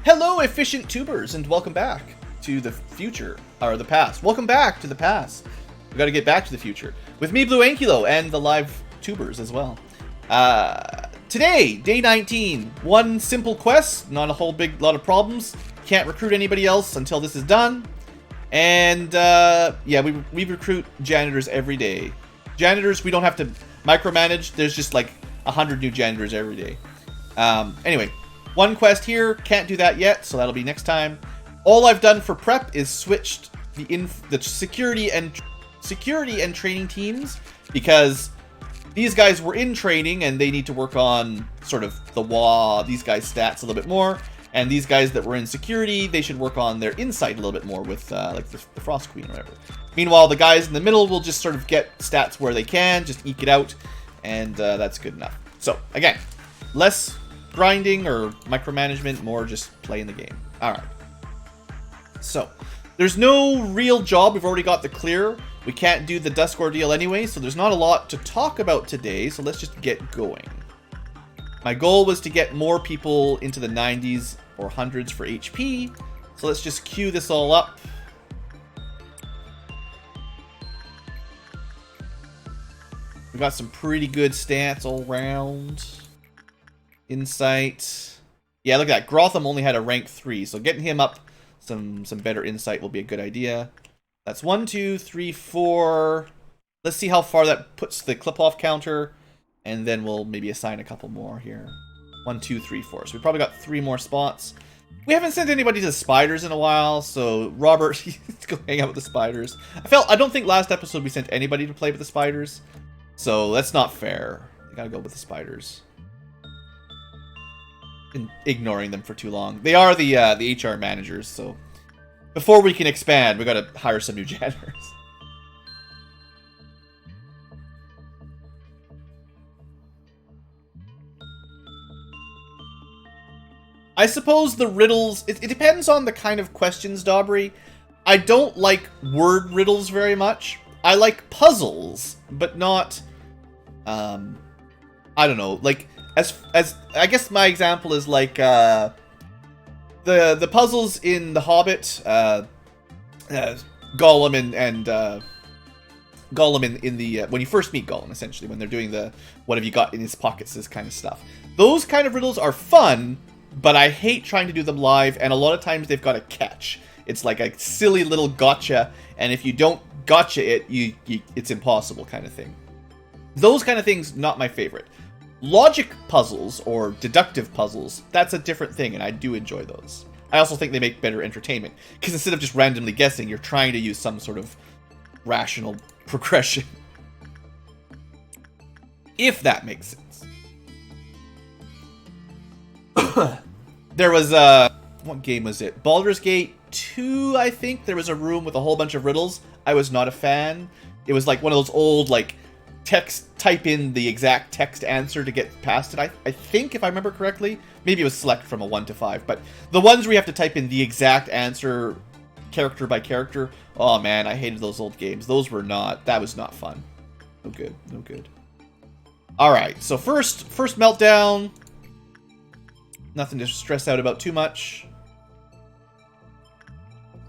Hello, efficient tubers, and welcome back to the future, or the past. Welcome back to the past. We got to get back to the future with me, BlueAnkylo, and the live tubers as well. Today, day 19. One simple quest, not a whole big lot of problems. Can't recruit anybody else until this is done. And yeah, we recruit janitors every day. Janitors, we don't have to micromanage. There's just like 100 new janitors every day. Anyway. One quest here, can't do that yet, so that'll be next time. All I've done for prep is switched the security and training teams because these guys were in training and they need to work on sort of these guys' stats a little bit more, and these guys that were in security, they should work on their insight a little bit more with like the Frost Queen or whatever. Meanwhile, the guys in the middle will just sort of get stats where they can, just eke it out, and that's good enough. So again, less grinding or micromanagement, more just playing the game. Alright. So, there's no real job. We've already got the clear. We can't do the Dusk Ordeal anyway, so there's not a lot to talk about today, so let's just get going. My goal was to get more people into the 90s or 100s for HP, so let's just queue this all up. We got some pretty good stats all around. Insight. Yeah, look at that. Grotham only had a rank 3, so getting him up some better insight will be a good idea. That's 1, 2, 3, 4. Let's see how far that puts the clip-off counter, and then we'll maybe assign a couple more here. 1, 2, 3, 4. So we probably got 3 more spots. We haven't sent anybody to the spiders in a while, so Robert, let's go hang out with the spiders. I don't think last episode we sent anybody to play with the spiders, so that's not fair. I gotta go with the spiders. Ignoring them for too long. They are the HR managers, so before we can expand, we gotta hire some new janitors. I suppose the riddles, it depends on the kind of questions, Dobry. I don't like word riddles very much. I like puzzles, but not, I don't know, like, as I guess my example is like the puzzles in The Hobbit, Gollum and Gollum in the when you first meet Gollum, essentially when they're doing the what have you got in his pockets, this kind of stuff. Those kind of riddles are fun, but I hate trying to do them live, and a lot of times they've got a catch. It's like a silly little gotcha, and if you don't gotcha it, it's impossible kind of thing. Those kind of things, not my favorite. Logic puzzles, or deductive puzzles, that's a different thing, and I do enjoy those. I also think they make better entertainment, because instead of just randomly guessing, you're trying to use some sort of rational progression. If that makes sense. There was, what game was it? Baldur's Gate 2, I think? There was a room with a whole bunch of riddles. I was not a fan. It was like one of those old, like, type in the exact text answer to get past it. I think, if I remember correctly, maybe it was select from a 1 to 5, but the ones where you have to type in the exact answer character by character, oh man, I hated those old games. That was not fun. No good, no good. Alright, so first meltdown. Nothing to stress out about too much.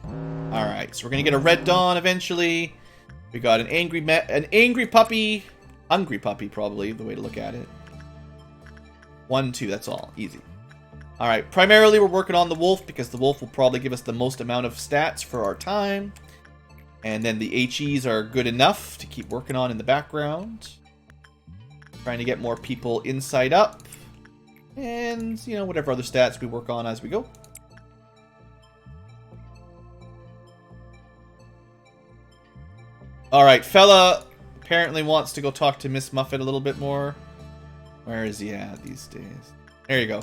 Alright, so we're gonna get a Red Dawn eventually. We got an angry puppy. Hungry puppy, probably, the way to look at it. 1, 2, that's all. Easy. Alright, primarily we're working on the wolf, because the wolf will probably give us the most amount of stats for our time. And then the HEs are good enough to keep working on in the background. Trying to get more people inside up. And, you know, whatever other stats we work on as we go. Alright, fella apparently wants to go talk to Miss Muffet a little bit more. Where is he at these days? There you go.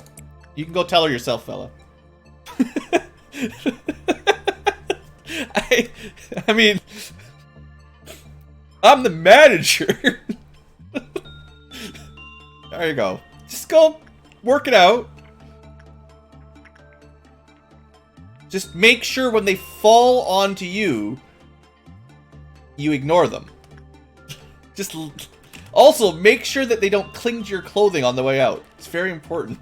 You can go tell her yourself, fella. I mean, I'm the manager. There you go. Just go work it out. Just make sure when they fall onto you, you ignore them. Just also make sure that they don't cling to your clothing on the way out. It's very important.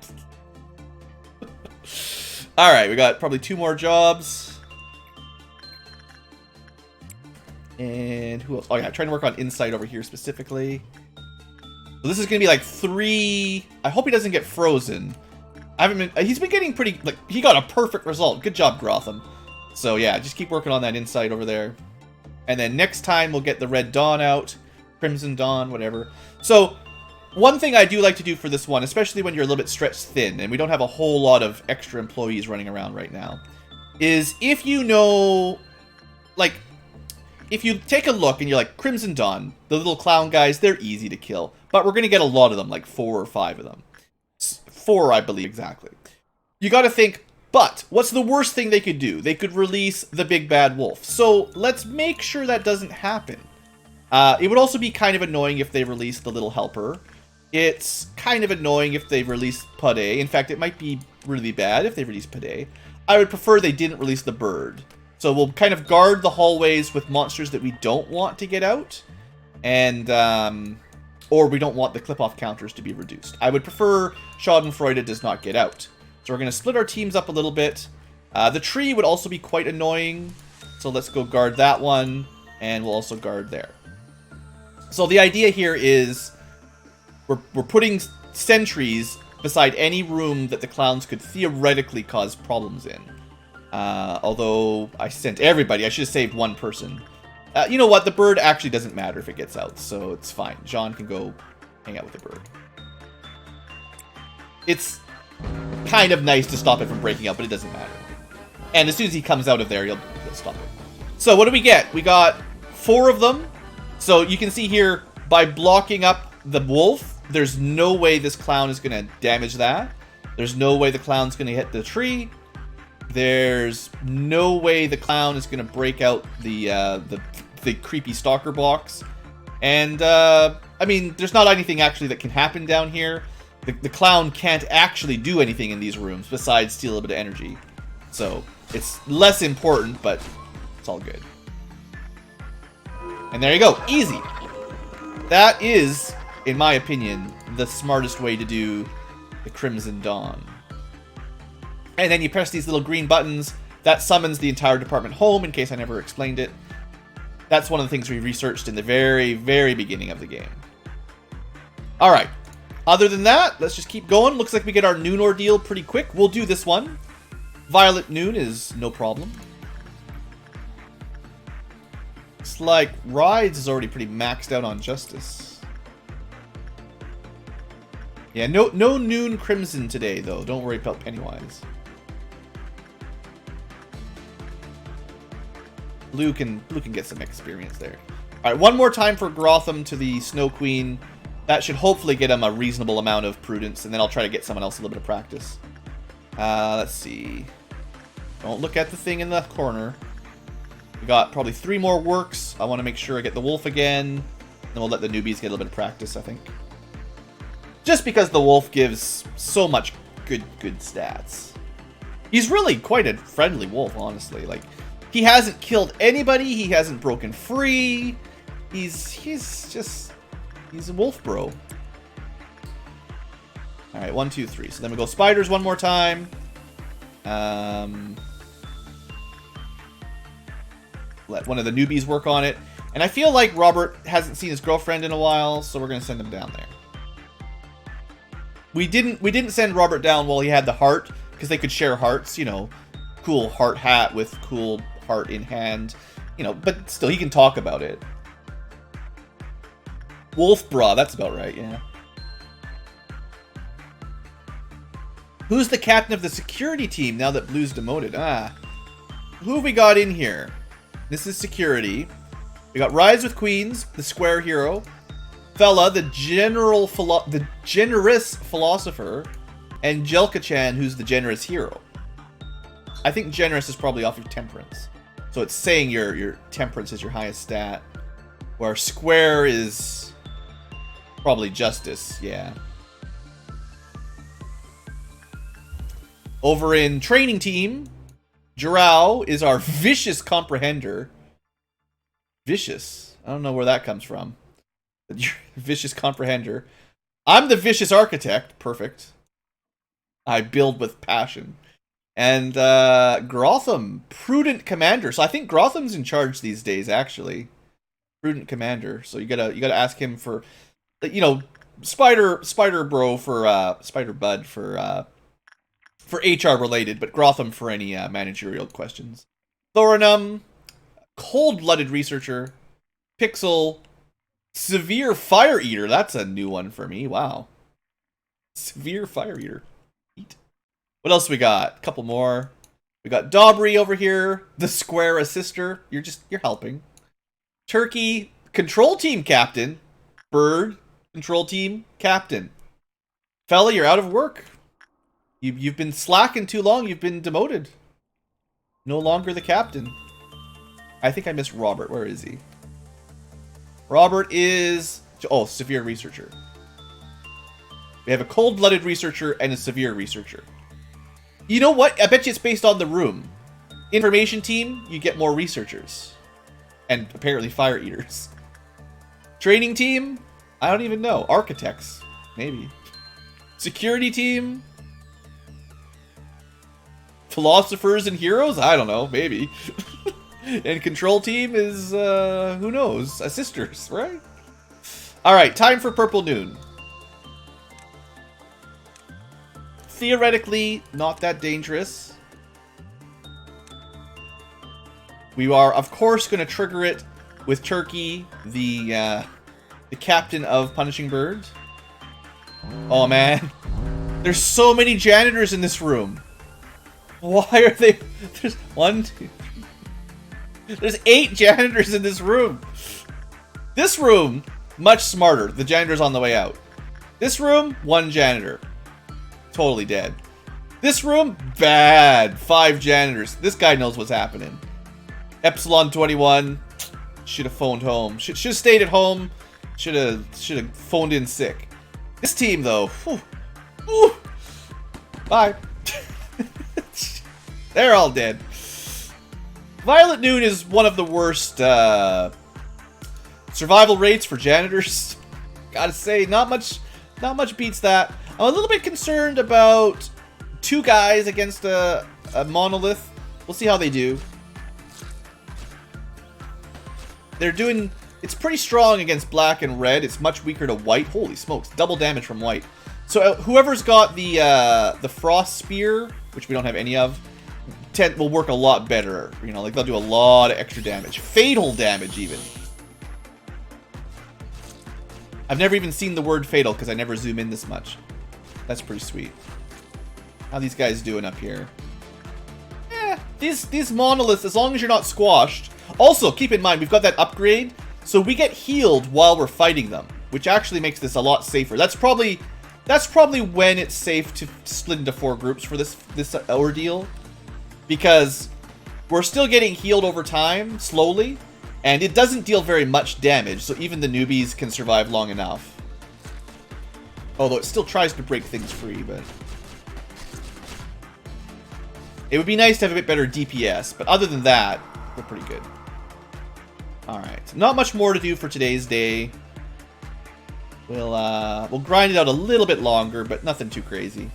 Alright, we got probably 2 more jobs. And who else? Oh yeah, trying to work on insight over here specifically. So this is going to be like 3... I hope he doesn't get frozen. I haven't been... He's been getting pretty... Like, he got a perfect result. Good job, Grotham. So yeah, just keep working on that insight over there. And then next time we'll get the Red Dawn out. Crimson Dawn, whatever. So, one thing I do like to do for this one, especially when you're a little bit stretched thin, and we don't have a whole lot of extra employees running around right now, is if you know... Like, if you take a look and you're like, Crimson Dawn, the little clown guys, they're easy to kill. But we're going to get a lot of them, like 4 or 5 of them. 4, I believe, exactly. You got to think, but what's the worst thing they could do? They could release the big bad wolf. So let's make sure that doesn't happen. It would also be kind of annoying if they release the little helper. It's kind of annoying if they release Pade. In fact, it might be really bad if they release Pade. I would prefer they didn't release the bird. So we'll kind of guard the hallways with monsters that we don't want to get out. And, or we don't want the clip-off counters to be reduced. I would prefer Schadenfreude does not get out. So we're going to split our teams up a little bit. The tree would also be quite annoying. So let's go guard that one. And we'll also guard there. So the idea here is we're putting sentries beside any room that the clowns could theoretically cause problems in. Although I sent everybody. I should have saved one person. You know what? The bird actually doesn't matter if it gets out, so it's fine. Jean can go hang out with the bird. It's kind of nice to stop it from breaking out, but it doesn't matter. And as soon as he comes out of there, he'll stop it. So what do we get? We got 4 of them. So you can see here, by blocking up the wolf, there's no way this clown is going to damage that. There's no way the clown's going to hit the tree. There's no way the clown is going to break out the creepy stalker blocks. And, I mean, there's not anything actually that can happen down here. The clown can't actually do anything in these rooms besides steal a little bit of energy. So, it's less important, but it's all good. And there you go. Easy. That is, in my opinion, the smartest way to do the Crimson Dawn. And then you press these little green buttons. That summons the entire department home, in case I never explained it. That's one of the things we researched in the very, very beginning of the game. Alright. Other than that, let's just keep going. Looks like we get our noon ordeal pretty quick. We'll do this one. Violet Noon is no problem. Looks like Rides is already pretty maxed out on Justice. Yeah, no Noon Crimson today, though. Don't worry about Pennywise. Blue can get some experience there. Alright, one more time for Grotham to the Snow Queen. That should hopefully get him a reasonable amount of prudence, and then I'll try to get someone else a little bit of practice. Let's see. Don't look at the thing in the corner. We got probably 3 more works. I want to make sure I get the wolf again. Then we'll let the newbies get a little bit of practice, I think. Just because the wolf gives so much good stats. He's really quite a friendly wolf, honestly. Like, he hasn't killed anybody. He hasn't broken free. He's a wolf bro. Alright, 1, 2, 3. So then we go spiders one more time. Let one of the newbies work on it. And I feel like Robert hasn't seen his girlfriend in a while, so we're going to send him down there. We didn't send Robert down while he had the heart, because they could share hearts, you know. Cool heart hat with cool heart in hand. You know, but still, he can talk about it. Wolf bra, that's about right, yeah. Who's the captain of the security team now that Blue's demoted? Who have we got in here? This is security. We got Rise with Queens, the square hero. Fella, the generous philosopher. And Jelka-chan, who's the generous hero. I think generous is probably off of temperance. So it's saying your temperance is your highest stat. Where square is probably justice, yeah. Over in training team, Jirao is our vicious comprehender. Vicious. I don't know where that comes from. Vicious comprehender. I'm the vicious architect. Perfect. I build with passion. And Grotham, Prudent Commander. So I think Grotham's in charge these days, actually. Prudent Commander. So you gotta ask him for, you know, Spider Bro for Spider Bud for HR related, but Grotham for any managerial questions. Thorinum, Cold-Blooded Researcher, Pixel, Severe Fire Eater. That's a new one for me. Wow. Severe Fire Eater. What else we got? A couple more. We got Daubry over here, the Square Assister. You're helping. Turkey, Control Team Captain. Bird, Control Team Captain. Fella, you're out of work. You've been slacking too long. You've been demoted. No longer the captain. I think I missed Robert. Where is he? Robert is... Oh, Severe Researcher. We have a Cold-Blooded Researcher and a Severe Researcher. You know what? I bet you it's based on the room. Information Team, you get more Researchers. And apparently Fire Eaters. Training Team, I don't even know. Architects, maybe. Security Team... Philosophers and Heroes? I don't know, maybe. And Control Team is, who knows? Assisters, right? Alright, time for Purple Noon. Theoretically, not that dangerous. We are, of course, going to trigger it with Turkey, the captain of Punishing Birds. Oh, man. There's so many janitors in this room. Why are they... There's 1, 2, 3... There's 8 janitors in this room. This room, much smarter. The janitor's on the way out. This room, 1 janitor. Totally dead. This room, bad. 5 janitors. This guy knows what's happening. Epsilon 21 should have phoned home. Should have stayed at home. Should have phoned in sick. This team, though, whew, whew, bye. They're all dead. Violet Noon is one of the worst survival rates for janitors. Gotta say, not much beats that. I'm a little bit concerned about 2 guys against a monolith. We'll see how they do. They're doing... It's pretty strong against black and red. It's much weaker to white. Holy smokes. Double damage from white. So whoever's got the Frost Spear, which we don't have any of, will work a lot better. You know, like they'll do a lot of extra damage. Fatal damage, even. I've never even seen the word fatal because I never zoom in this much. That's pretty sweet. How these guys doing up here? These monoliths, as long as you're not squashed. Also, keep in mind, we've got that upgrade, so we get healed while we're fighting them, which actually makes this a lot safer. That's probably when it's safe to split into 4 groups for this ordeal, because we're still getting healed over time, slowly, and it doesn't deal very much damage, so even the newbies can survive long enough. Although it still tries to break things free, but... It would be nice to have a bit better DPS, but other than that, we're pretty good. Alright, not much more to do for today's day. We'll grind it out a little bit longer, but nothing too crazy.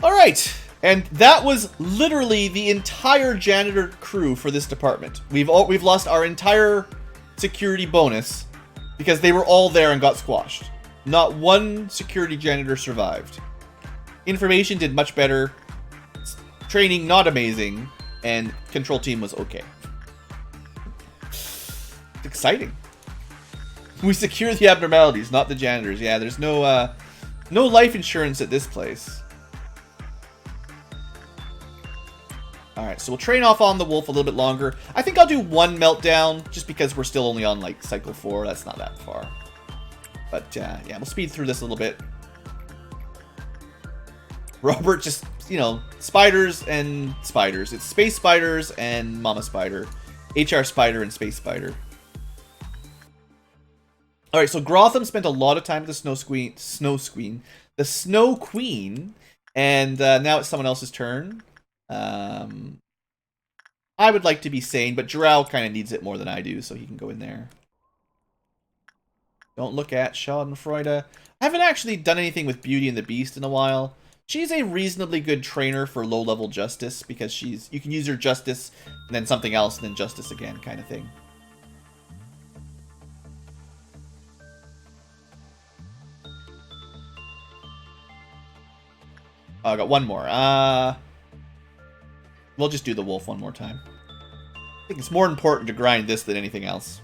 Alright, and that was literally the entire janitor crew for this department. We've lost our entire security bonus because they were all there and got squashed. Not one security janitor survived. Information did much better. Training not amazing, and control team was okay. It's exciting. We secure the abnormalities, not the janitors. Yeah, there's no life insurance at this place. Alright, so we'll train off on the wolf a little bit longer. I think I'll do 1 meltdown, just because we're still only on, like, cycle 4. That's not that far. But, yeah, we'll speed through this a little bit. Robert just, you know, spiders and spiders. It's space spiders and mama spider. HR spider and space spider. Alright, so Grotham spent a lot of time with the Snow Queen, and now it's someone else's turn. I would like to be sane, but Jarrell kind of needs it more than I do, so he can go in there. Don't look at Schadenfreude. I haven't actually done anything with Beauty and the Beast in a while. She's a reasonably good trainer for low-level Justice because you can use her Justice and then something else and then Justice again kind of thing. Oh, I got one more. We'll just do the wolf one more time. I think it's more important to grind this than anything else.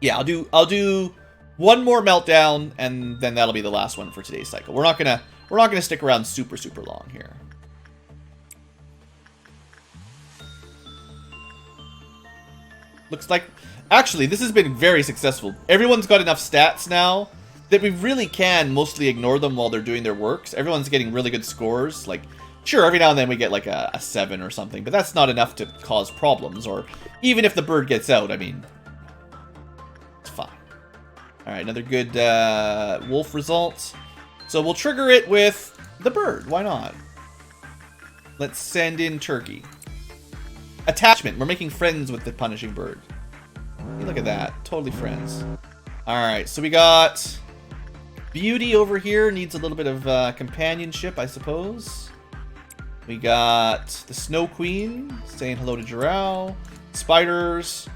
Yeah, I'll do one more meltdown, and then that'll be the last one for today's cycle. We're not gonna stick around super long here. Looks like actually this has been very successful. Everyone's got enough stats now that we really can mostly ignore them while they're doing their works. Everyone's getting really good scores. Like, sure, every now and then we get like a 7 or something, but that's not enough to cause problems. Or even if the bird gets out, I mean, it's fine. All right, another good wolf result. So we'll trigger it with the bird. Why not? Let's send in Turkey. Attachment. We're making friends with the punishing bird. Hey, look at that. Totally friends. All right, so we got Beauty over here. Needs a little bit of companionship, I suppose. We got the Snow Queen saying hello to Jirao. Spiders.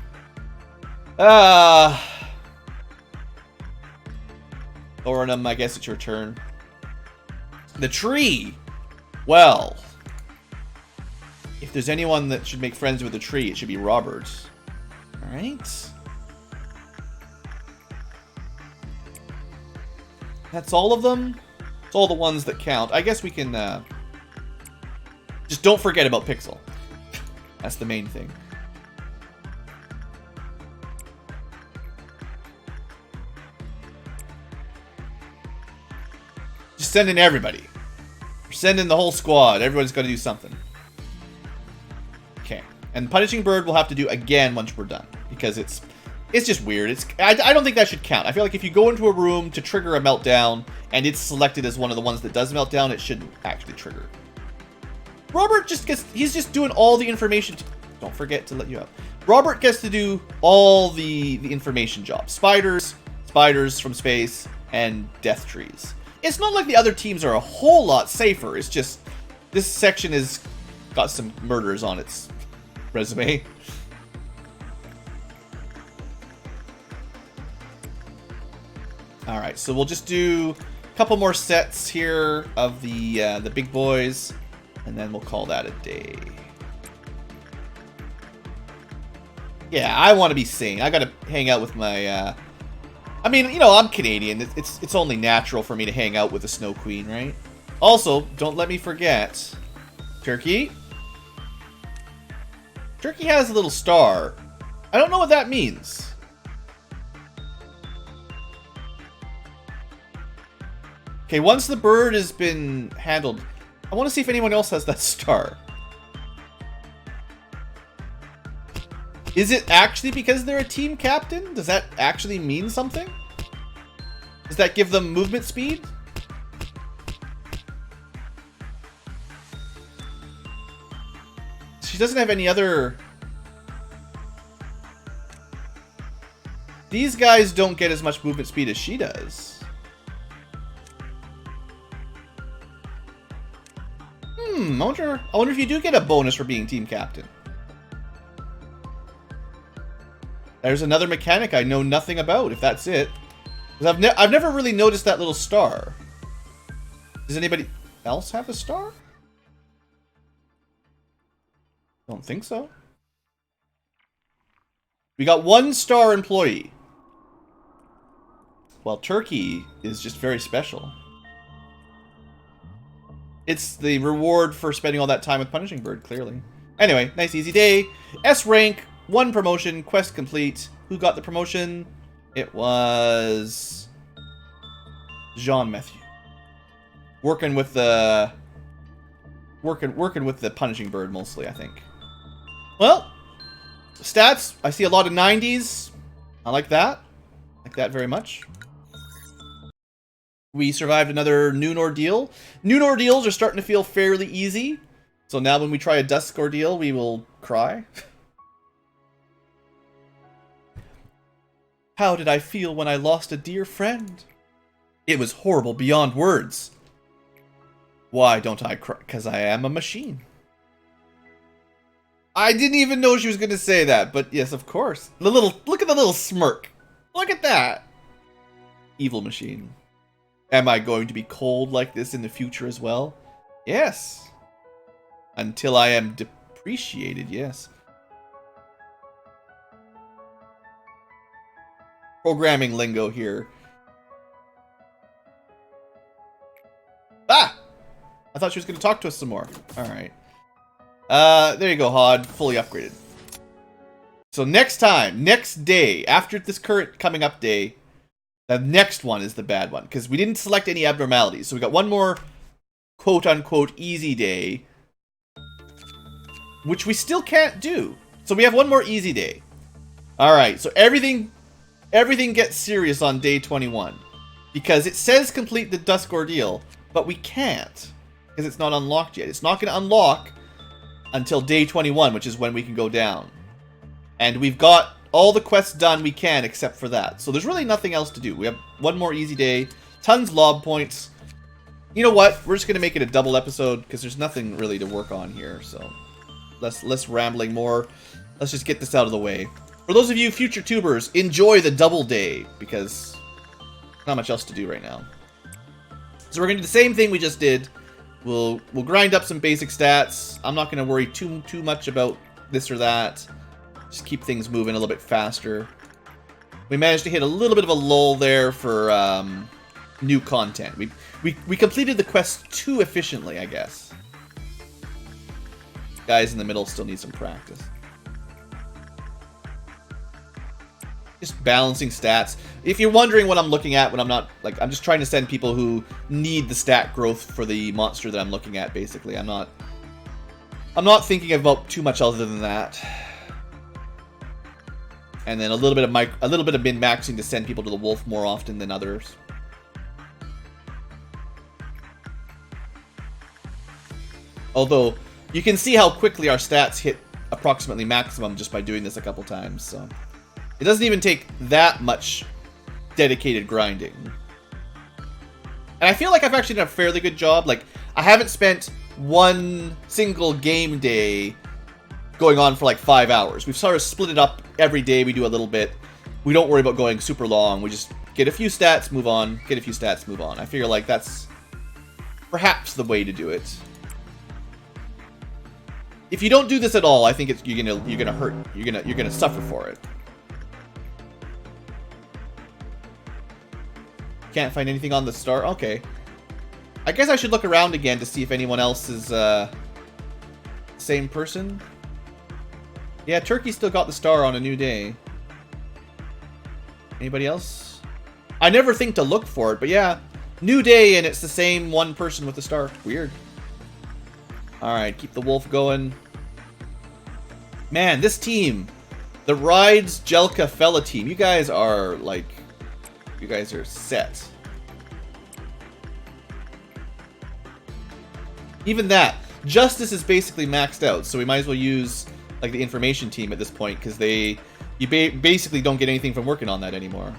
Thorinum, I guess it's your turn. The tree. Well, if there's anyone that should make friends with the tree, it should be Robert. All right. That's all of them. It's all the ones that count. I guess we can just don't forget about Pixel. That's the main thing. Just send in everybody. Send in the whole squad. Everybody's got to do something. Okay. And Punishing Bird we'll have to do again once we're done. Because it's just weird. I don't think that should count. I feel like if you go into a room to trigger a meltdown and it's selected as one of the ones that does meltdown, it shouldn't actually trigger. Robert he's just doing all the information. Don't forget to let you out. Robert gets to do all the information jobs. Spiders from space, and death trees. It's not like the other teams are a whole lot safer. It's just this section has got some murders on its resume. All right, so we'll just do a couple more sets here of the big boys, and then we'll call that a day. Yeah, I want to be sane. I got to hang out with my. I mean, you know, I'm Canadian. It's only natural for me to hang out with the Snow Queen, right? Also, don't let me forget, Turkey. Turkey has a little star. I don't know what that means. Okay, once the bird has been handled, I want to see if anyone else has that star. Is it actually because they're a team captain? Does that actually mean something? Does that give them movement speed? She doesn't have any other... These guys don't get as much movement speed as she does. I wonder if you do get a bonus for being team captain. There's another mechanic I know nothing about, if that's it. Because I've never really noticed that little star. Does anybody else have a star? Don't think so. We got 1-star employee. Well, Turkey is just very special. It's the reward for spending all that time with Punishing Bird, clearly. Anyway, nice easy day. S rank, 1 promotion, quest complete. Who got the promotion? It was Jean Matthew. Working with the Punishing Bird mostly, I think. Well, stats. I see a lot of 90s. I like that. I like that very much. We survived another noon ordeal. Noon ordeals are starting to feel fairly easy. So now when we try a dusk ordeal, we will cry. How did I feel when I lost a dear friend? It was horrible beyond words. Why don't I cry? 'Cause I am a machine. I didn't even know she was going to say that, but yes, of course. Look at the little smirk. Look at that. Evil machine. Am I going to be cold like this in the future as well? Yes. Until I am depreciated, yes. Programming lingo here. Ah! I thought she was going to talk to us some more. Alright. There you go, Hod. Fully upgraded. So next time, next day, after this current coming up day, the next one is the bad one. Because we didn't select any abnormalities. So we got one more quote-unquote easy day. Which we still can't do. So we have one more easy day. Alright, so everything gets serious on day 21. Because it says complete the Dusk Ordeal, but we can't. Because it's not unlocked yet. It's not going to unlock until day 21, which is when we can go down. And we've got all the quests done we can except for that. So there's really nothing else to do. We have one more easy day, tons lob points. You know what? We're just going to make it a double episode because there's nothing really to work on here. So less rambling more. Let's just get this out of the way. For those of you future tubers, enjoy the double day because not much else to do right now. So we're going to do the same thing we just did. We'll grind up some basic stats. I'm not going to worry too much about this or that. Just keep things moving a little bit faster. We managed to hit a little bit of a lull there for new content. We completed the quest too efficiently, I guess. Guys in the middle still need some practice. Just balancing stats. If you're wondering what I'm looking at when I'm not, like, I'm just trying to send people who need the stat growth for the monster that I'm looking at, basically. I'm not thinking about too much other than that. And then a little bit of min-maxing to send people to the wolf more often than others. Although, you can see how quickly our stats hit approximately maximum just by doing this a couple times, so... It doesn't even take that much dedicated grinding. And I feel like I've actually done a fairly good job. Like, I haven't spent one single game day going on for like 5 hours. We've sort of split it up every day. We do a little bit. We don't worry about going super long. We just get a few stats, move on. Get a few stats, move on. I figure like that's perhaps the way to do it. If you don't do this at all, I think you're gonna hurt. You're gonna suffer for it. Can't find anything on the star. Okay. I guess I should look around again to see if anyone else is same person. Yeah, Turkey still got the star on a new day. Anybody else? I never think to look for it, but yeah. New day and it's the same one person with the star. Weird. Alright, keep the wolf going. Man, this team. The Rides Jelka Fella team. You guys are like... You guys are set. Even that. Justice is basically maxed out, so we might as well use like the information team at this point, because you basically don't get anything from working on that anymore.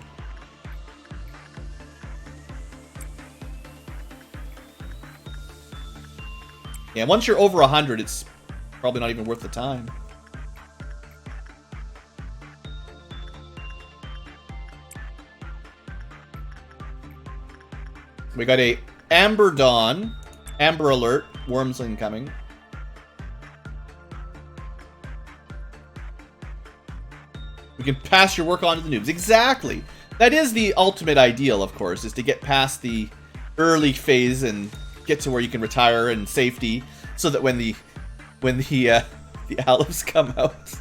Yeah, once you're over 100, it's probably not even worth the time. We got a Amber Dawn, Amber Alert, worms incoming. We can pass your work on to the noobs. Exactly. That is the ultimate ideal, of course, is to get past the early phase and get to where you can retire in safety, so that when the olives come out,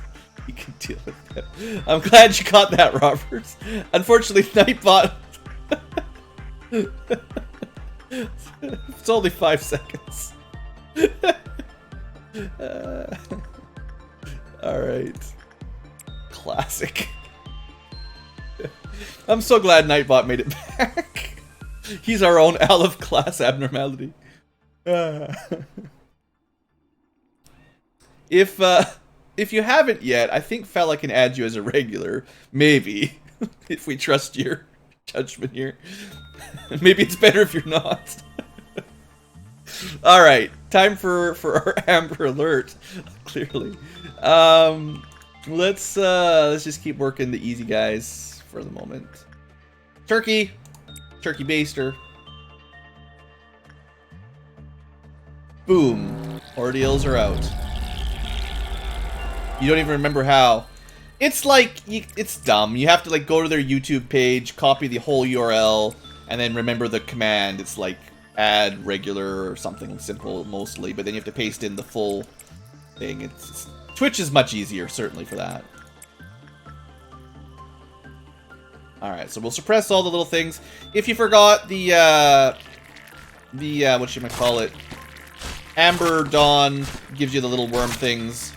you can deal with them. I'm glad you caught that, Robert. Unfortunately, Nightbot. It's only 5 seconds. Alright. Classic. I'm so glad Nightbot made it back. He's our own Aleph class abnormality. If you haven't yet, I think Fella can add you as a regular. Maybe. if we trust your judgment here. Maybe it's better if you're not. All right, time for our Amber Alert. Clearly, let's just keep working the easy guys for the moment. Turkey baster. Boom. Ordeals are out. You don't even remember how. It's like, it's dumb. You have to like go to their YouTube page, copy the whole URL, and then remember the command. It's like add regular or something simple mostly, but then you have to paste in the full thing. Twitch is much easier, certainly, for that. Alright, so we'll suppress all the little things. If you forgot the whatchamacallit, Amber Dawn gives you the little worm things.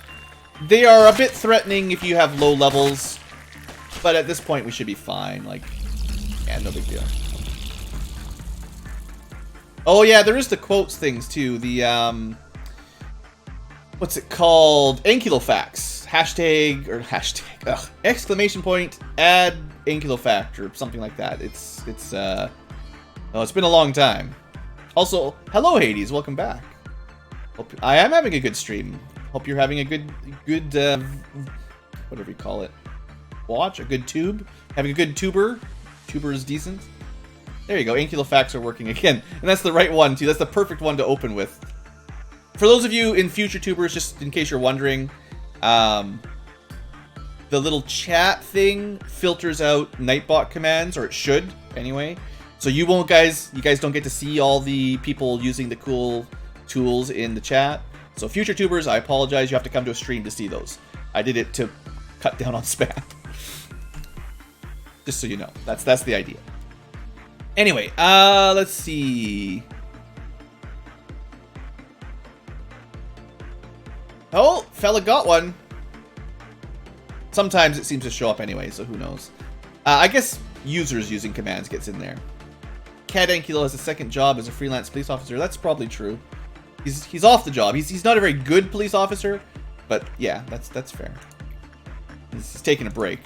They are a bit threatening if you have low levels, but at this point we should be fine. Like, yeah, no big deal. Oh yeah, there is the quotes things too. The what's it called? Ankylofax. Exclamation point, add Ankylofact or something like that. It's been a long time. Also, hello Hades, welcome back. I am having a good stream. Hope you're having a good whatever you call it. Watch, a good tube. Having a good tuber. Tuber is decent. There you go, Ankylofax are working again. And that's the right one too. That's the perfect one to open with. For those of you in future tubers, just in case you're wondering, the little chat thing filters out Nightbot commands, or it should anyway. So you guys don't get to see all the people using the cool tools in the chat. So future tubers, I apologize. You have to come to a stream to see those. I did it to cut down on spam. Just so you know, that's the idea. Anyway, let's see. Oh, fella got one. Sometimes it seems to show up anyway, so who knows. I guess users using commands gets in there. Cat Ankylo has a second job as a freelance police officer. That's probably true. He's off the job. He's not a very good police officer, but yeah, that's fair. He's taking a break.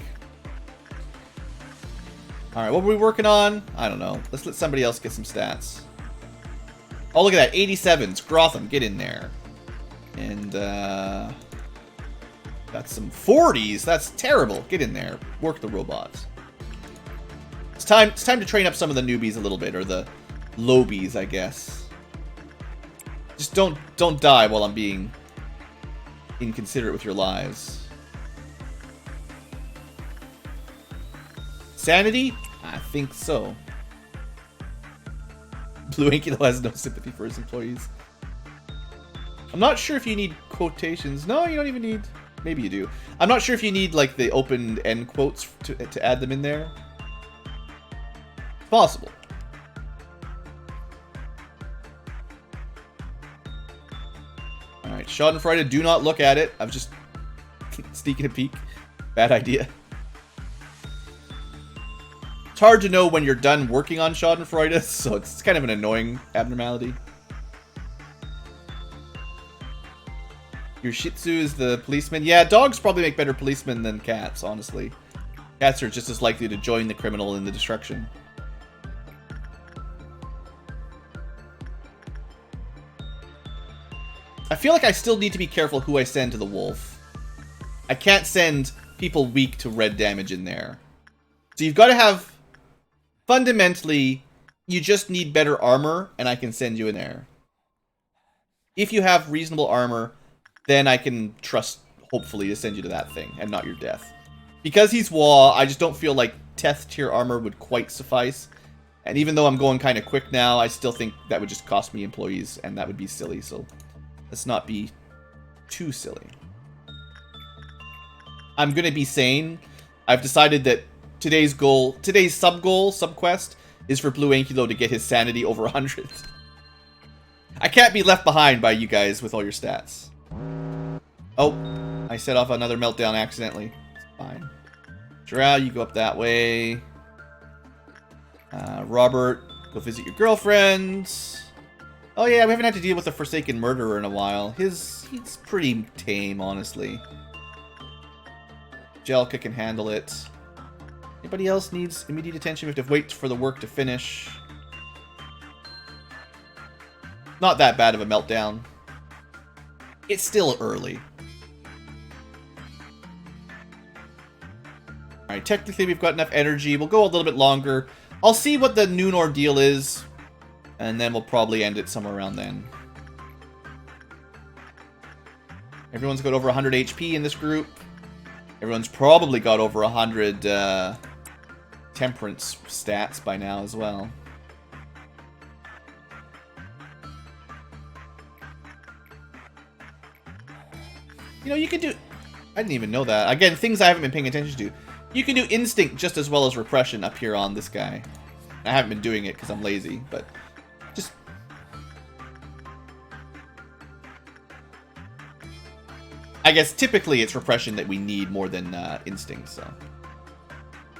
All right, what were we working on? I don't know. Let's let somebody else get some stats. Oh, look at that, 87s. Grotham, get in there. And got some 40s. That's terrible. Get in there. Work the robots. It's time to train up some of the newbies a little bit, or the lobies, I guess. Just don't die while I'm being inconsiderate with your lives. Sanity? I think so. BlueAnkylo has no sympathy for his employees. I'm not sure if you need quotations. No, you don't even need... Maybe you do. I'm not sure if you need, like, the open end quotes to add them in there. It's possible. Alright, Schadenfreude, do not look at it. I'm just sneaking a peek. Bad idea. It's hard to know when you're done working on Schadenfreude, so it's kind of an annoying abnormality. Your Shih Tzu is the policeman. Yeah, dogs probably make better policemen than cats, honestly. Cats are just as likely to join the criminal in the destruction. I feel like I still need to be careful who I send to the wolf. I can't send people weak to red damage in there. So you've got to have... Fundamentally, you just need better armor, and I can send you in there. If you have reasonable armor, then I can trust, hopefully, to send you to that thing, and not your death. Because he's WA, I just don't feel like 10th tier armor would quite suffice. And even though I'm going kind of quick now, I still think that would just cost me employees, and that would be silly, so let's not be too silly. I'm gonna be sane. I've decided that today's sub-quest, is for BlueAnkylo to get his sanity over 100. I can't be left behind by you guys with all your stats. Oh, I set off another meltdown accidentally. It's fine. Gerald, you go up that way. Robert, go visit your girlfriend. Oh yeah, we haven't had to deal with a Forsaken Murderer in a while. He's pretty tame, honestly. Jelka can handle it. Anybody else needs immediate attention? We have to wait for the work to finish. Not that bad of a meltdown. It's still early. Alright, technically we've got enough energy. We'll go a little bit longer. I'll see what the noon ordeal is, and then we'll probably end it somewhere around then. Everyone's got over 100 HP in this group. Everyone's probably got over 100 temperance stats by now as well. You know, you can do... I didn't even know that. Again, things I haven't been paying attention to. You can do instinct just as well as repression up here on this guy. I haven't been doing it because I'm lazy, but just... I guess typically it's repression that we need more than instinct, so...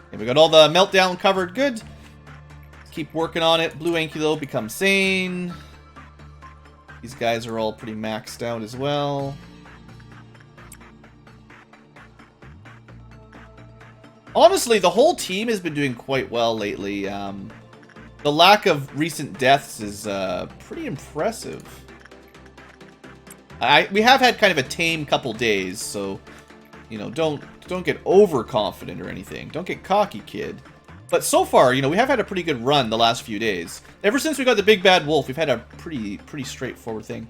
Okay, we got all the meltdown covered. Good. Keep working on it. BlueAnkylo becomes sane. These guys are all pretty maxed out as well. Honestly, the whole team has been doing quite well lately. The lack of recent deaths is pretty impressive. We have had kind of a tame couple days, so you know, don't get overconfident or anything. Don't get cocky, kid. But so far, you know, we have had a pretty good run the last few days. Ever since we got the big bad wolf, we've had a pretty straightforward thing.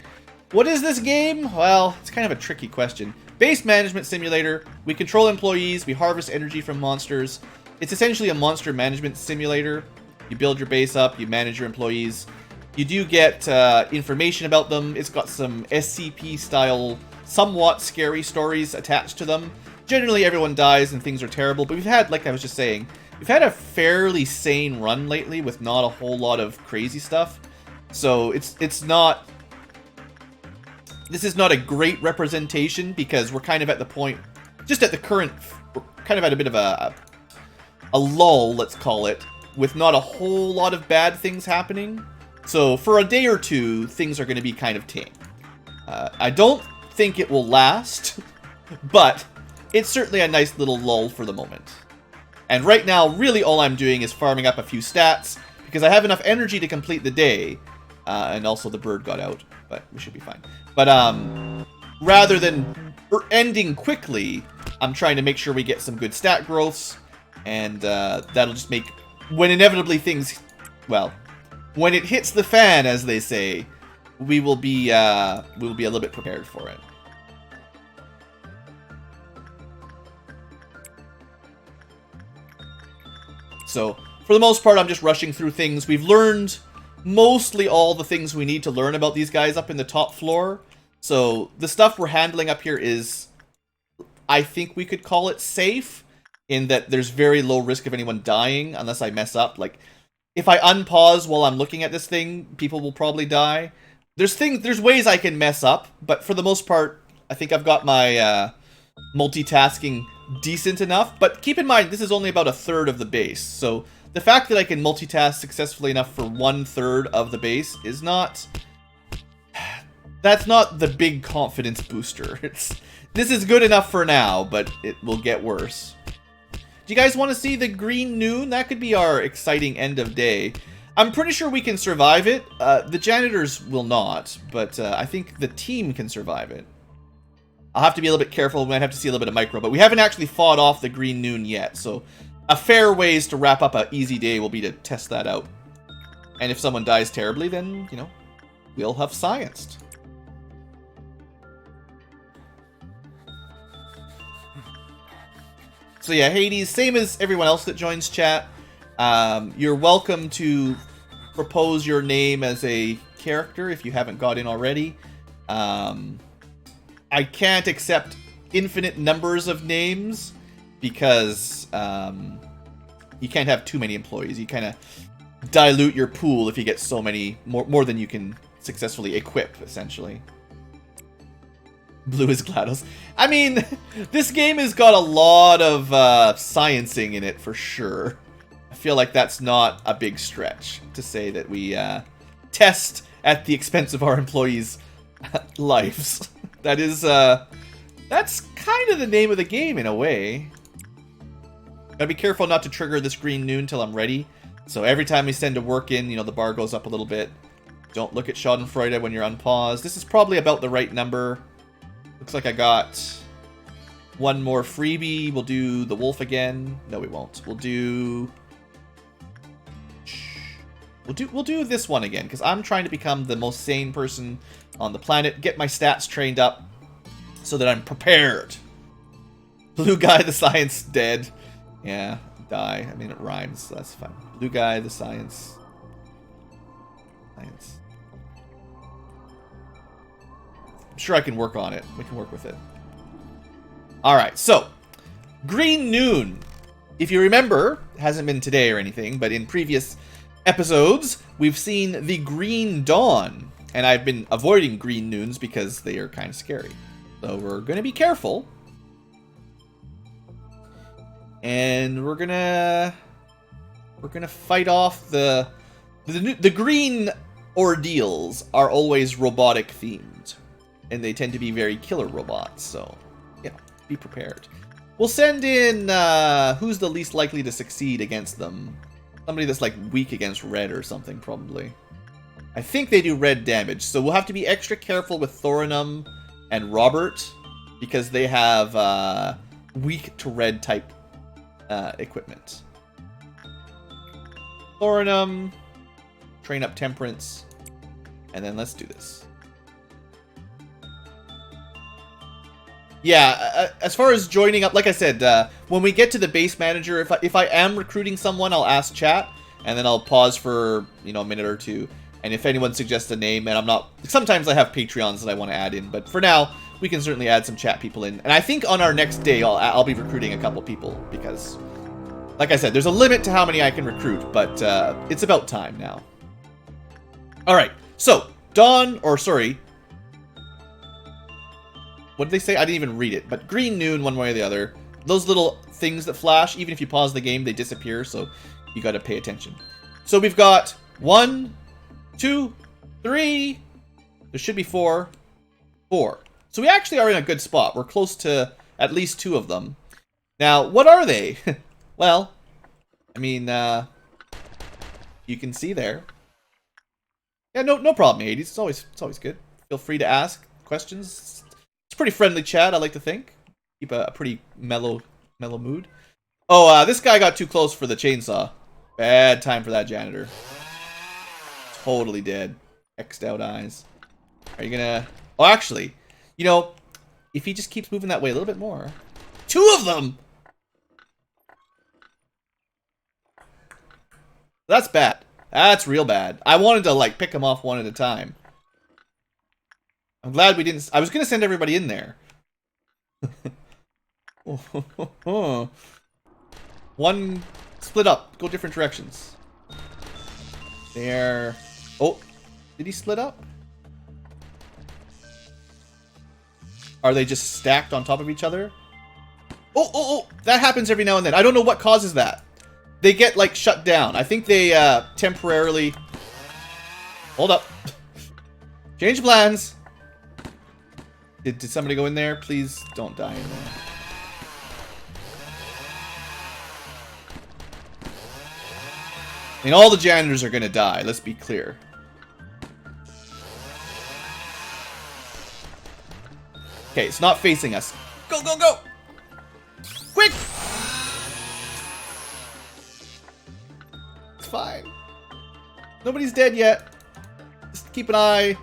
What is this game? Well, it's kind of a tricky question. Base management simulator. We control employees. We harvest energy from monsters. It's essentially a monster management simulator. You build your base up. You manage your employees. You do get information about them. It's got some SCP-style, somewhat scary stories attached to them. Generally, everyone dies and things are terrible. But we've had, like I was just saying, we've had a fairly sane run lately with not a whole lot of crazy stuff. So it's not... This is not a great representation because we're kind of at the point, just at the current, we're kind of at a bit of a lull, let's call it, with not a whole lot of bad things happening. So for a day or two, things are going to be kind of tame. I don't think it will last, but it's certainly a nice little lull for the moment. And right now, really all I'm doing is farming up a few stats because I have enough energy to complete the day. And also the bird got out, but we should be fine. But rather than ending quickly, I'm trying to make sure we get some good stat growths, and that'll just make, when inevitably things, well, when it hits the fan, as they say, we will be a little bit prepared for it. So for the most part, I'm just rushing through things. We've learned mostly all the things we need to learn about these guys up in the top floor. So the stuff we're handling up here is, I think we could call it safe, in that there's very low risk of anyone dying unless I mess up. Like, if I unpause while I'm looking at this thing, people will probably die. There's ways I can mess up, but for the most part, I think I've got my multitasking decent enough. But keep in mind, this is only about a third of the base, so the fact that I can multitask successfully enough for 1/3 of the base is not... That's not the big confidence booster. This is good enough for now, but it will get worse. Do you guys want to see the green noon? That could be our exciting end of day. I'm pretty sure we can survive it. The janitors will not, but I think the team can survive it. I'll have to be a little bit careful. We might have to see a little bit of micro, but we haven't actually fought off the green noon yet, so... A fair ways to wrap up an easy day will be to test that out. And if someone dies terribly, then, you know, we'll have scienced. So yeah, Hades, same as everyone else that joins chat. You're welcome to propose your name as a character if you haven't got in already. I can't accept infinite numbers of names, because you can't have too many employees. You kind of dilute your pool if you get so many, more than you can successfully equip, essentially. Blue is GLaDOS. I mean, this game has got a lot of sciencing in it, for sure. I feel like that's not a big stretch to say that we test at the expense of our employees' lives. That's kind of the name of the game, in a way. Gotta be careful not to trigger this green noon till I'm ready. So every time we send a work in, you know, the bar goes up a little bit. Don't look at Schadenfreude when you're unpaused. This is probably about the right number. Looks like I got one more freebie. We'll do the wolf again. No, we won't. We'll do this one again, because I'm trying to become the most sane person on the planet. Get my stats trained up so that I'm prepared. Blue guy, the science, dead. Yeah, die. I mean, it rhymes, so that's fine. Blue guy, the science. Science. I'm sure I can work on it. We can work with it. Alright, so. Green Noon. If you remember, it hasn't been today or anything, but in previous episodes, we've seen the Green Dawn. And I've been avoiding Green Noons because they are kind of scary. So we're going to be careful. And we're gonna fight off the green ordeals are always robotic themed, and they tend to be very killer robots. So, yeah, be prepared. We'll send in who's the least likely to succeed against them. Somebody that's like weak against red or something, probably. I think they do red damage, so we'll have to be extra careful with Thorinum and Robert because they have weak to red type equipment. Thorinum, train up Temperance, and then let's do this. Yeah, as far as joining up, like I said, when we get to the base manager, if I am recruiting someone, I'll ask chat, and then I'll pause for, you know, a minute or two. And if anyone suggests a name, and I'm not... Sometimes I have Patreons that I want to add in, but for now, we can certainly add some chat people in. And I think on our next day, I'll be recruiting a couple people, because, like I said, there's a limit to how many I can recruit, but it's about time now. Alright, so, Dawn, or sorry... What did they say? I didn't even read it, but Green Noon, one way or the other. Those little things that flash, even if you pause the game, they disappear, so you gotta pay attention. So we've got 1, 2, 3. There should be 4. 4. So we actually are in a good spot. We're close to at least 2 of them. Now, what are they? Well, I mean, you can see there. Yeah, no problem, Hades. It's always good. Feel free to ask questions. It's pretty friendly chat, I like to think. Keep a pretty mellow mood. Oh, this guy got too close for the chainsaw. Bad time for that janitor. Totally dead. X'd out eyes. Are you gonna... Oh, actually, you know, if he just keeps moving that way a little bit more. 2 of them! That's bad. That's real bad. I wanted to, like, pick them off one at a time. I'm glad we didn't... I was gonna send everybody in there. One split up. Go different directions. There. Oh, did he split up? Are they just stacked on top of each other? Oh, that happens every now and then. I don't know what causes that. They get, like, shut down. I think they, temporarily... Hold up. Change plans. Did somebody go in there? Please don't die in there. I mean, all the janitors are gonna die, let's be clear. Okay, it's not facing us. Go, go, go! Quick! It's fine. Nobody's dead yet. Just keep an eye.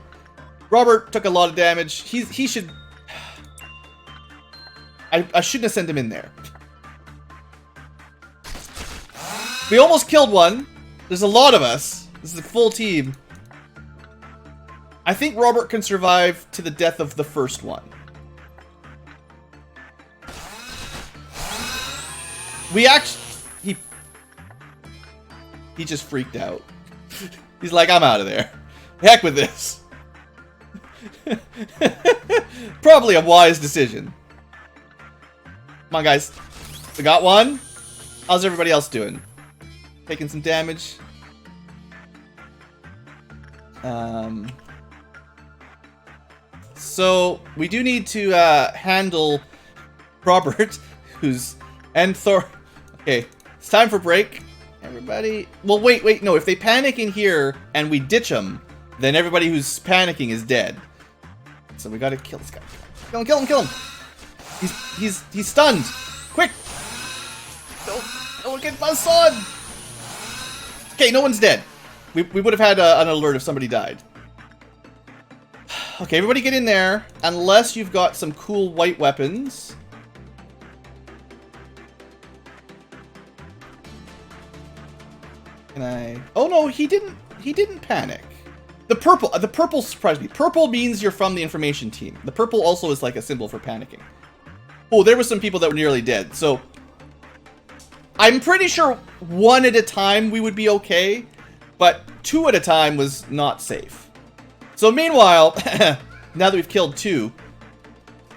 Robert took a lot of damage. He should... I shouldn't have sent him in there. We almost killed one. There's a lot of us. This is a full team. I think Robert can survive to the death of the first one. We actually... He just freaked out. He's like, I'm out of there. Heck with this. Probably a wise decision. Come on, guys. We got one. How's everybody else doing? Taking some damage. So we do need to handle Robert, who's and Thor. Okay, it's time for break. Everybody... Well, wait, no. If they panic in here and we ditch them, then everybody who's panicking is dead. So we gotta kill this guy. Kill him! He's stunned! Quick! Don't get buzzsawed! Okay, no one's dead. We would have had an alert if somebody died. Okay, everybody get in there. Unless you've got some cool white weapons. Can I... Oh no, he didn't panic. The purple surprised me. Purple means you're from the information team. The purple also is like a symbol for panicking. Oh, there were some people that were nearly dead. So I'm pretty sure one at a time we would be okay, but two at a time was not safe. So meanwhile, now that we've killed two,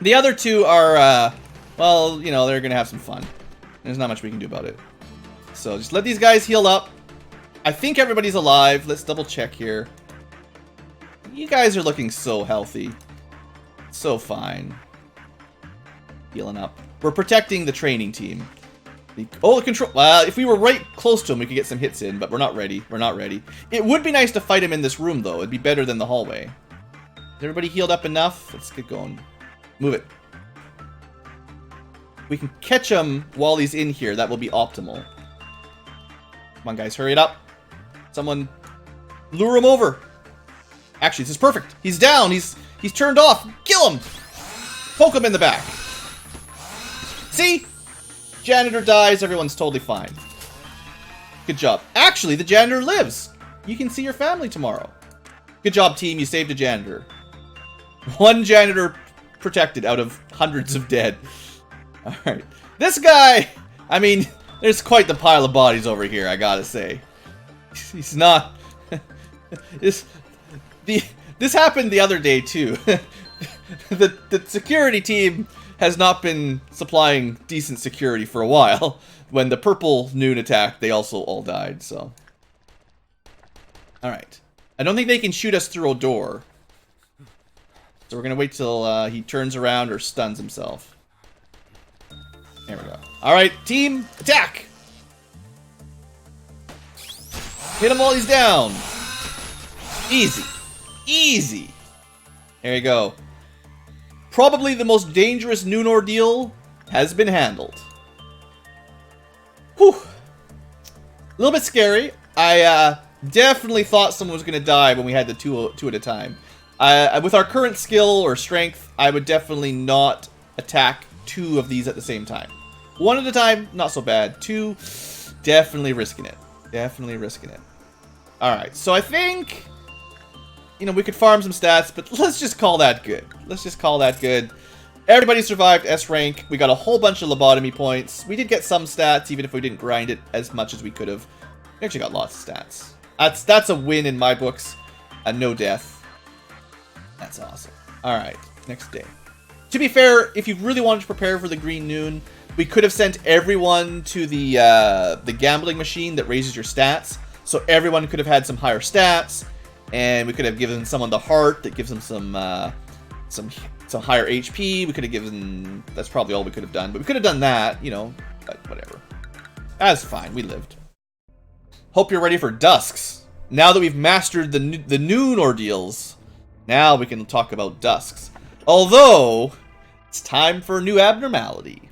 the other two are, well, you know, they're gonna have some fun. There's not much we can do about it. So just let these guys heal up. I think everybody's alive. Let's double check here. You guys are looking so healthy. So fine. Healing up. We're protecting the training team. Oh, the control... Well, if we were right close to him, we could get some hits in, but we're not ready. We're not ready. It would be nice to fight him in this room, though. It'd be better than the hallway. Is everybody healed up enough? Let's get going. Move it. We can catch him while he's in here. That will be optimal. Come on, guys. Hurry it up. Someone lure him over. Actually, this is perfect. He's down. He's turned off. Kill him. Poke him in the back. See? Janitor dies. Everyone's totally fine. Good job. Actually, the janitor lives. You can see your family tomorrow. Good job, team. You saved a janitor. One janitor protected out of hundreds of dead. All right. This guy, I mean, there's quite the pile of bodies over here, I gotta say. He's not... This happened the other day, too. The security team has not been supplying decent security for a while. When the purple noon attacked, they also all died, so... Alright. I don't think they can shoot us through a door. So we're gonna wait till he turns around or stuns himself. There we go. Alright, team, attack! Hit him while he's down. Easy. Easy. There you go. Probably the most dangerous noon ordeal has been handled. Whew. A little bit scary. I definitely thought someone was going to die when we had the two at a time. With our current skill or strength, I would definitely not attack two of these at the same time. One at a time, not so bad. Two, definitely risking it. Definitely risking it. Alright, so I think... You know, we could farm some stats, but let's just call that good. Let's just call that good. Everybody survived S rank. We got a whole bunch of lobotomy points. We did get some stats, even if we didn't grind it as much as we could have. We actually got lots of stats. That's a win in my books. No death. That's awesome. Alright, next day. To be fair, if you really wanted to prepare for the Green Noon, we could have sent everyone to the gambling machine that raises your stats. So everyone could have had some higher stats. And we could have given someone the heart that gives them some higher HP. We could have given... That's probably all we could have done. But we could have done that, you know. But whatever. That's fine. We lived. Hope you're ready for dusks. Now that we've mastered the noon ordeals, now we can talk about dusks. Although, it's time for a new abnormality.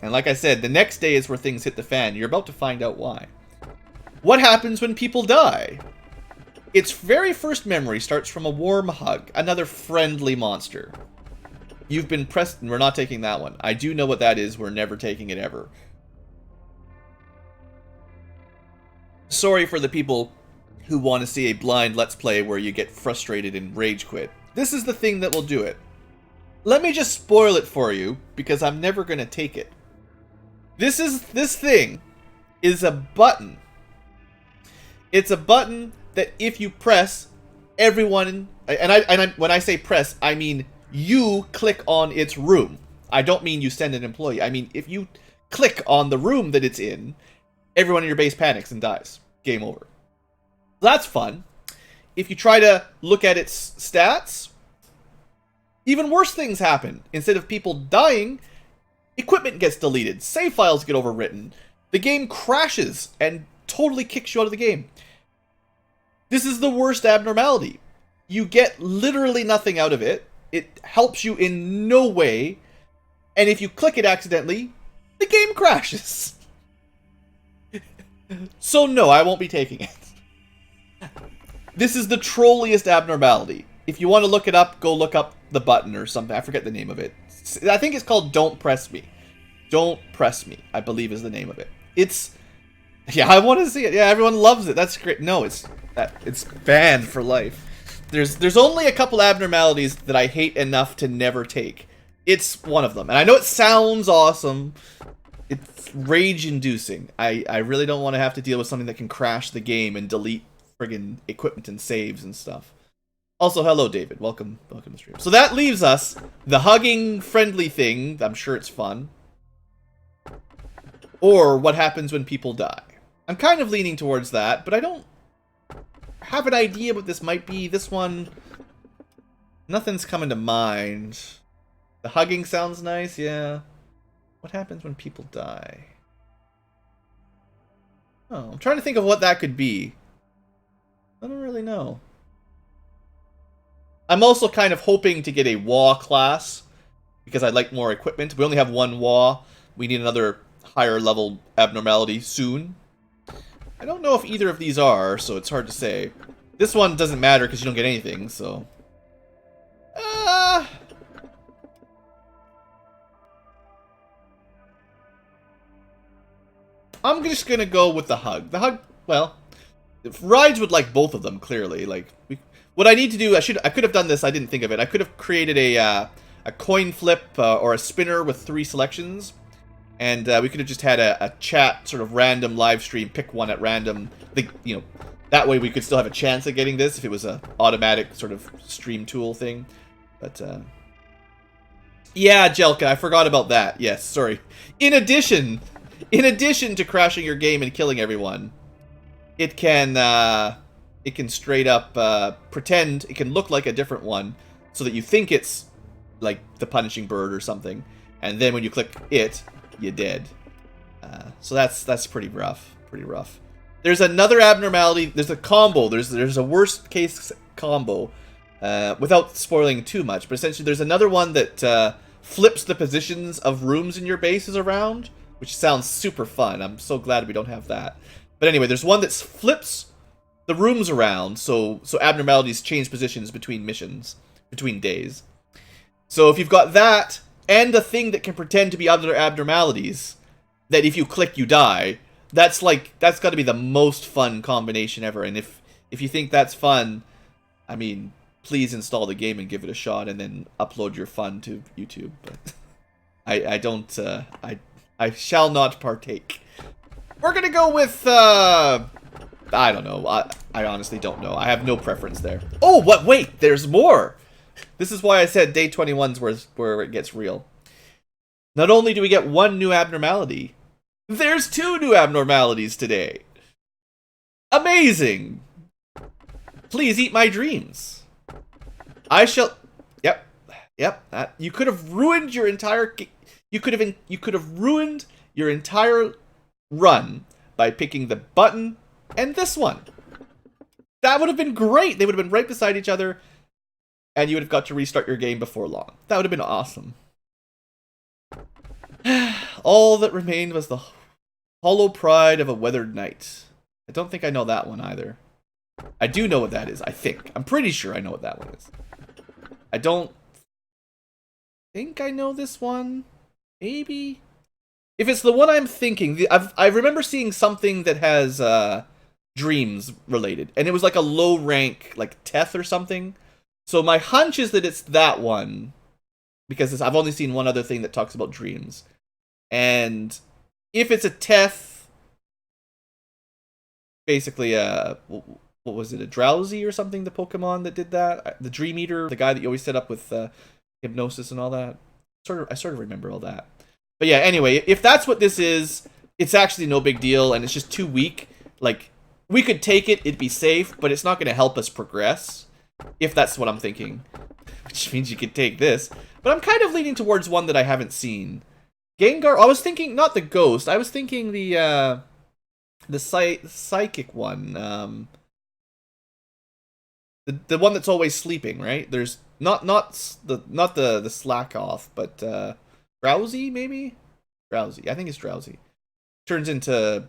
And like I said, the next day is where things hit the fan. You're about to find out why. What happens when people die? Its very first memory starts from a warm hug, another friendly monster. You've been pressed, and we're not taking that one. I do know what that is, we're never taking it ever. Sorry for the people who want to see a blind Let's Play where you get frustrated and rage quit. This is the thing that will do it. Let me just spoil it for you, because I'm never going to take it. This thing is a button. It's a button that if you press, everyone, and when I say press, I mean you click on its room. I don't mean you send an employee. I mean if you click on the room that it's in, everyone in your base panics and dies. Game over. That's fun. If you try to look at its stats, even worse things happen. Instead of people dying, equipment gets deleted, save files get overwritten, the game crashes and totally kicks you out of the game. This is the worst abnormality. You get literally nothing out of it. It helps you in no way. And if you click it accidentally, the game crashes. So no, I won't be taking it. This is the trolliest abnormality. If you want to look it up, go look up the button or something. I forget the name of it. I think it's called Don't Press Me. Don't Press Me, I believe is the name of it. It's... Yeah, I want to see it. Yeah, everyone loves it. That's great. No, it's banned for life. There's only a couple abnormalities that I hate enough to never take. It's one of them. And I know it sounds awesome. It's rage-inducing. I really don't want to have to deal with something that can crash the game and delete friggin' equipment and saves and stuff. Also, hello, David. Welcome to the stream. So that leaves us the hugging friendly thing. I'm sure it's fun. Or what happens when people die. I'm kind of leaning towards that, but I don't have an idea what this might be. This one, nothing's coming to mind. The hugging sounds nice, yeah. What happens when people die? Oh, I'm trying to think of what that could be. I don't really know. I'm also kind of hoping to get a WA class, because I'd like more equipment. We only have one WA. We need another higher level abnormality soon. I don't know if either of these are, so it's hard to say. This one doesn't matter because you don't get anything, so... I'm just gonna go with the hug. The hug, well... Rides would like both of them, clearly. Like, what I need to do, I could have done this, I didn't think of it. I could have created a coin flip or a spinner with 3 selections. And we could have just had a chat, sort of random live stream, pick one at random. You know, that way we could still have a chance at getting this if it was a automatic sort of stream tool thing. But, yeah, Jelka, I forgot about that. Yes, sorry. In addition to crashing your game and killing everyone, it can straight up pretend, it can look like a different one, so that you think it's like the punishing bird or something, and then when you click it, you're dead. So that's pretty rough. Pretty rough. There's another abnormality. There's a combo. There's a worst case combo. Without spoiling too much, but essentially there's another one that flips the positions of rooms in your bases around, which sounds super fun. I'm so glad we don't have that. But anyway, there's one that flips the rooms around, so abnormalities change positions between missions, between days. So if you've got that, and a thing that can pretend to be other abnormalities, that if you click, you die, that's got to be the most fun combination ever. And if you think that's fun, I mean, please install the game and give it a shot, and then upload your fun to YouTube. But I shall not partake. We're gonna go with, I don't know. I honestly don't know. I have no preference there. Oh, what? Wait, there's more! This is why I said day 21's where it gets real. Not only do we get 1 new abnormality, there's 2 new abnormalities today. Amazing! Please eat my dreams. I shall... Yep. You could have ruined your entire... You could have ruined your entire run by picking the button and this one. That would have been great. They would have been right beside each other, and you would have got to restart your game before long. That would have been awesome. All that remained was the hollow pride of a weathered night. I don't think I know that one either. I do know what that is, I think. I'm pretty sure I know what that one is. I don't think I know this one. Maybe? If it's the one I'm thinking, I remember seeing something that has dreams related, and it was like a low rank, like Teth or something. So my hunch is that it's that one, because I've only seen one other thing that talks about dreams. And if it's a Teth, basically, what was it, a Drowsy or something, the Pokemon that did that? The Dream Eater, the guy that you always set up with hypnosis and all that. I sort of remember all that. But yeah, anyway, if that's what this is, it's actually no big deal, and it's just too weak. Like, we could take it, it'd be safe, but it's not going to help us progress, if that's what I'm thinking. Which means you could take this. But I'm kind of leaning towards one that I haven't seen. Gengar. I was thinking not the ghost. I was thinking the psychic one. The one that's always sleeping, right? There's not the slack off, but drowsy maybe. Drowsy. I think it's drowsy. Turns into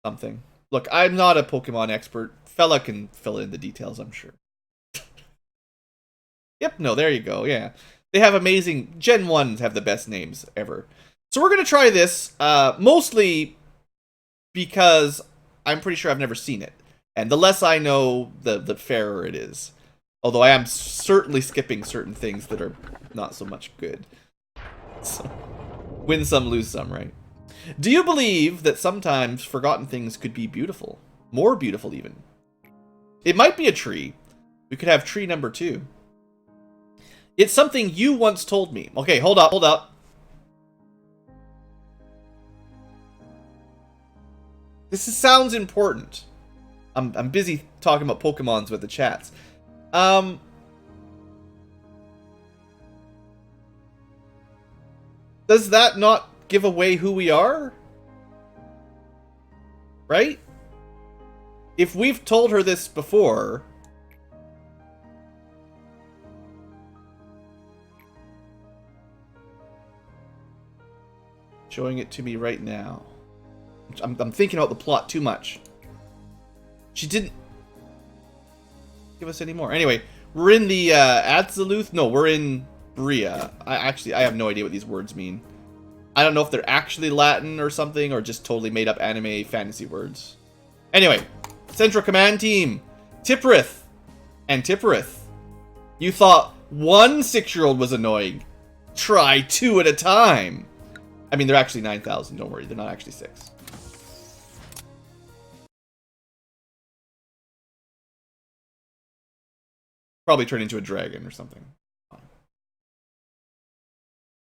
something. Look, I'm not a Pokemon expert. Fella can fill in the details, I'm sure. Yep, no, there you go, yeah. They have amazing... Gen 1s have the best names ever. So we're going to try this, mostly because I'm pretty sure I've never seen it. And the less I know, the fairer it is. Although I am certainly skipping certain things that are not so much good. So, win some, lose some, right? Do you believe that sometimes forgotten things could be beautiful? More beautiful, even. It might be a tree. We could have tree number 2. It's something you once told me. Okay, hold up. Sounds important. I'm busy talking about Pokemons with the chats. Does that not give away who we are? Right? If we've told her this before... Showing it to me right now. I'm thinking about the plot too much. She didn't give us any more. Anyway, we're in the Absoluth. No, we're in Bria. I have no idea what these words mean. I don't know if they're actually Latin or something, or just totally made up anime fantasy words. Anyway, Central Command Team, Tipperith and Tipperith. You thought one 6-year-old was annoying. Try 2 at a time. I mean, they're actually 9,000. Don't worry, they're not actually 6. Probably turn into a dragon or something.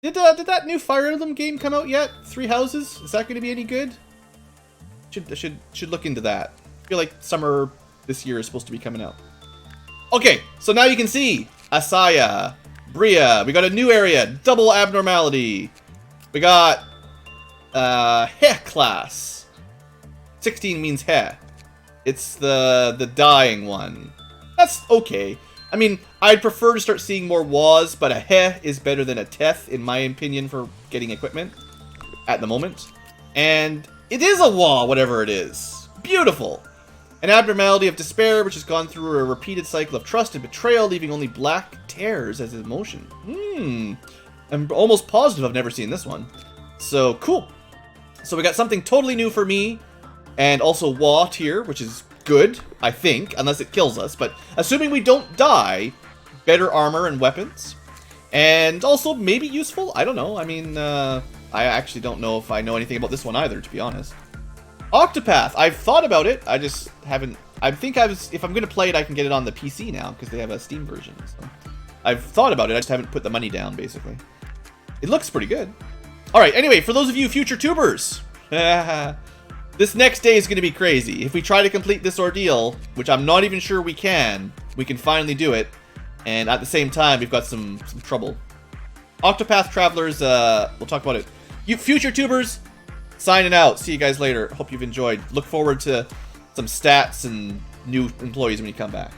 Did that new Fire Emblem game come out yet? 3 Houses? Is that going to be any good? Should look into that. I feel like summer this year is supposed to be coming out. Okay, so now you can see Asaya, Bria. We got a new area, double abnormality. We got He class. 16 means He. It's the dying one. That's okay. I mean, I'd prefer to start seeing more Was, but a He is better than a Teth, in my opinion, for getting equipment at the moment. And it is a Wa, whatever it is. Beautiful. An abnormality of despair, which has gone through a repeated cycle of trust and betrayal, leaving only black tears as emotion. I'm almost positive I've never seen this one. So, cool. So we got something totally new for me, and also Wa tier, which is good, I think, unless it kills us. But assuming we don't die, better armor and weapons. And also maybe useful? I don't know. I mean, I actually don't know if I know anything about this one either, to be honest. Octopath. I've thought about it. I just haven't... I think if I'm going to play it, I can get it on the PC now, because they have a Steam version. So I've thought about it. I just haven't put the money down, basically. It looks pretty good. Alright, anyway, for those of you future tubers, this next day is going to be crazy. If we try to complete this ordeal, which I'm not even sure we can finally do it. And at the same time, we've got some trouble. Octopath Travelers, we'll talk about it. You future tubers, signing out. See you guys later. Hope you've enjoyed. Look forward to some stats and new employees when you come back.